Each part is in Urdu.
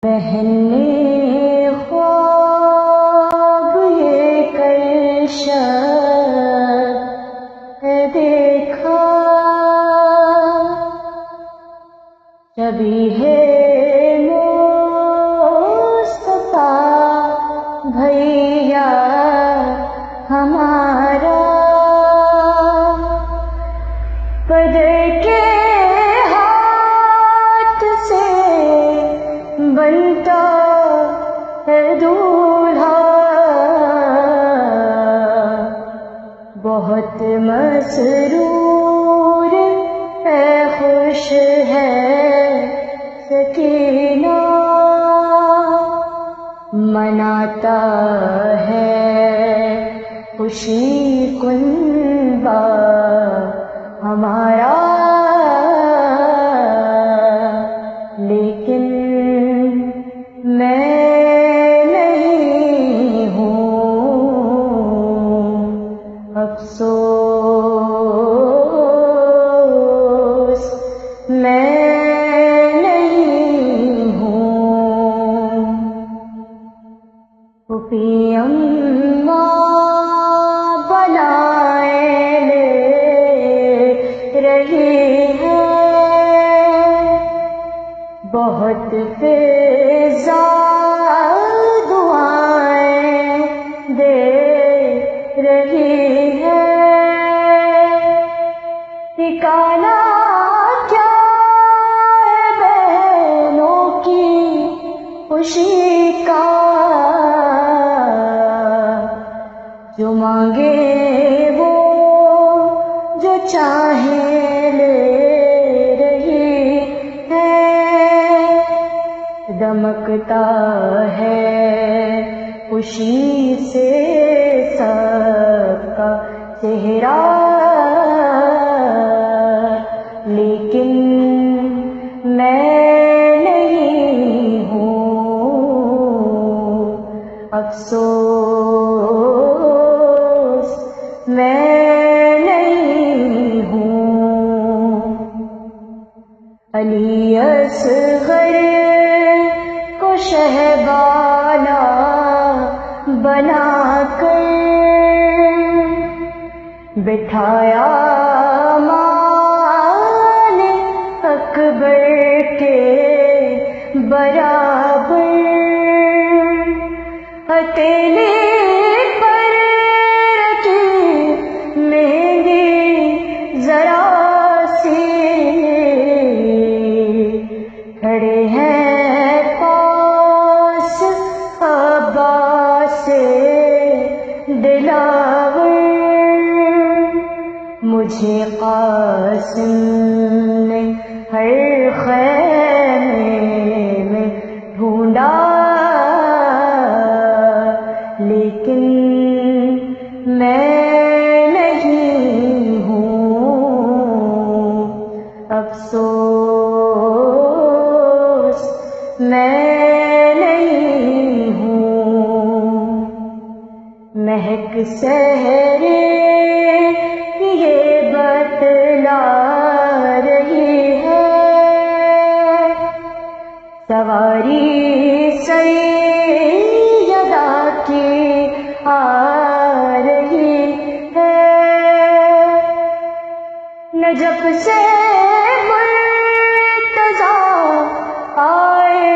بہن نے خواب یہ کل شب دیکھا، شبیہ مصطفیٰ بھیا ہمارا، قدر کے ہاتھ سے بنتا ہے دولہا، بہت مسرور ہے، خوش ہے سکینہ، مناتا ہے خوشی کنبہ ہمارا، لیکن میں نہیں ہوں، افسوس میں نہیں ہوں۔ پھوپھی اماں بنائے لے رہی ہے، بہت فضا دعائیں دے رہی ہے، ٹھکانہ کیا ہے بہنوں کی خوشی کا، جو مانگے وہ جو چاہے لے رہی ہے، دمکتا ہے خوشی سے سب کا چہرہ، لیکن میں نہیں ہوں، افسوس میں نہیں ہوں۔ علی اصغر کو شہبانہ بنا کر بٹھایا مان اکبر کے برابر، ہتھیلی پر رکھی مہندی ذرا سی، کھڑے ہیں پاس عباس سے دلاور، مجھے قاسم نے ہر خیمے میں ڈھونڈا، لیکن میں نہیں ہوں، افسوس میں نہیں ہوں۔ مہک سحرے یہ بتلا رہی ہے، سواری سیدہ کی آ رہی ہے، نجف سے مرتضیٰ آئے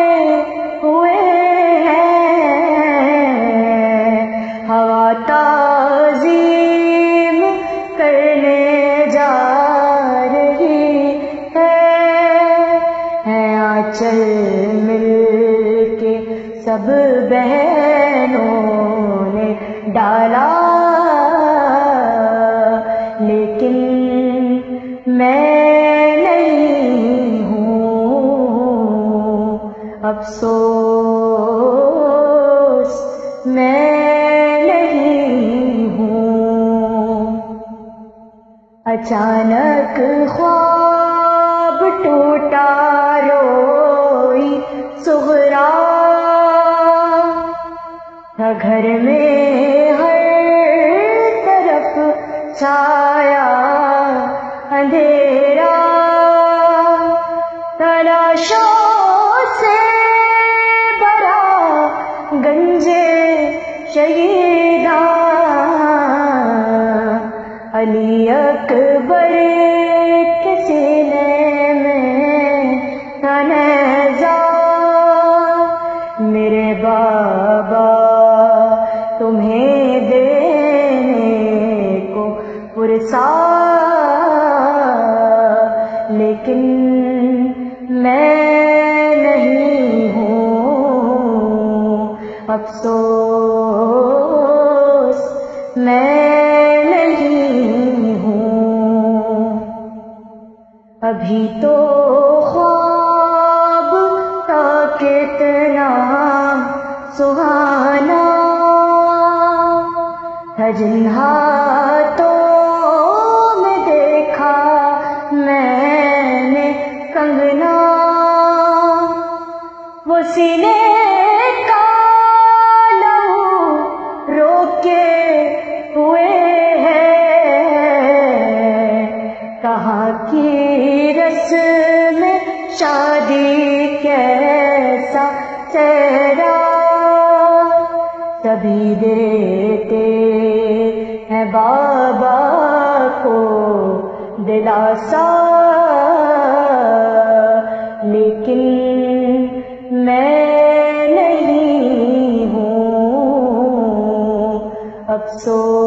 ہوئے ہیں، ہوا تعظیم کرنے جا رہی ہے، آنچل مل کے سب بہنوں نے ڈالا، لیکن میں نہیں ہوں، افسوس میں نہیں ہوں۔ اچانک خواب ٹوٹا، روئی صغرا، تھا گھر میں ہر طرف چھایا اندھیرا، تلاشوں سے شہیداں علی اکبر کے سینے میں تھا نیزہ میرے بابا تمہیں دینے کو پرسا لیکن میں نہیں ہوں افسوس میں نہیں ہوں ابھی تو خواب تھا کتنا سہانا تھا جن ہاتھوں میں دیکھا میں نے کنگنا وہ سینے کا لہو روکے ہوئے ہیں کہاں کی رسم شادی کیسا چہرہ سبھی دیتے ہیں بابا کو دلاسا لیکن میں نہیں ہوں افسوس